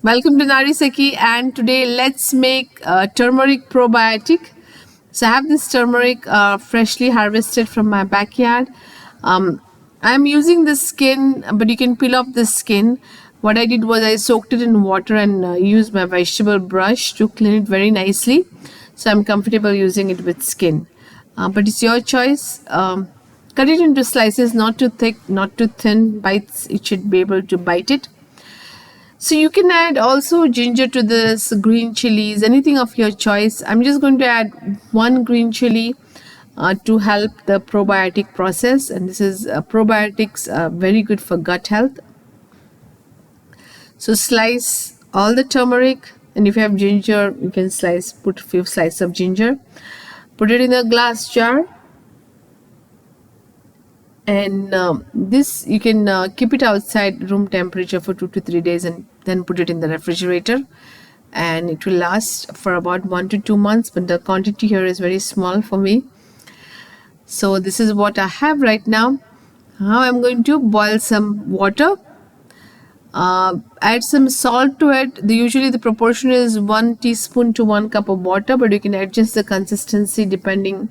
Welcome to Narisaki, and today let's make turmeric probiotic. So I have this turmeric freshly harvested from my backyard. I'm using the skin, but you can peel off the skin. What I did was I soaked it in water and used my vegetable brush to clean it very nicely. So I'm comfortable using it with skin. But it's your choice. Cut it into slices, not too thick, not too thin. Bites, it should be able to bite it. So you can add also ginger to this, green chilies, anything of your choice. I'm just going to add one green chili to help the probiotic process, and this is probiotics very good for gut health. So slice all the turmeric, and if you have ginger, you can put a few slices of ginger. Put it in a glass jar. And this you can keep it outside room temperature for 2 to 3 days and then put it in the refrigerator, and it will last for about 1 to 2 months, but the quantity here is very small for me. So this is what I have right now. Now I'm going to boil some water, add some salt to it. Usually the proportion is 1 teaspoon to 1 cup of water, but you can adjust the consistency depending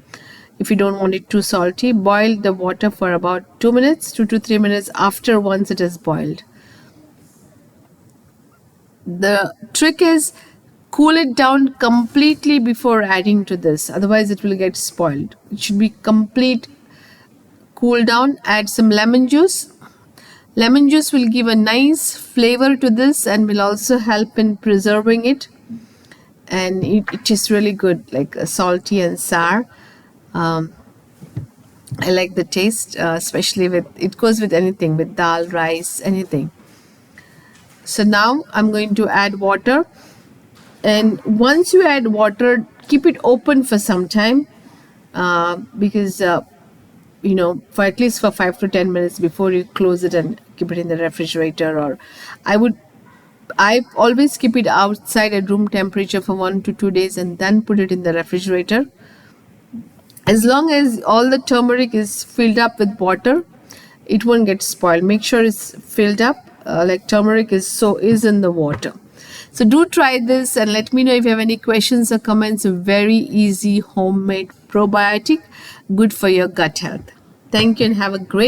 if you don't want it too salty. Boil the water for about 2 minutes, 2 to 3 minutes after once it is boiled. The trick is cool it down completely before adding to this, otherwise it will get spoiled. It should be complete cool down. Add some lemon juice. Lemon juice will give a nice flavor to this and will also help in preserving it, and it is really good, like salty and sour. I like the taste, especially with it goes with anything, with dal, rice, anything. So now I'm going to add water, and once you add water, keep it open for some time, because for at least for 5 to 10 minutes before you close it and keep it in the refrigerator. Or I always keep it outside at room temperature for 1 to 2 days and then put it in the refrigerator. As long as all the turmeric is filled up with water, it won't get spoiled. Make sure it's filled up, like turmeric is in the water. So do try this and let me know if you have any questions or comments. A very easy homemade probiotic, good for your gut health. Thank you and have a great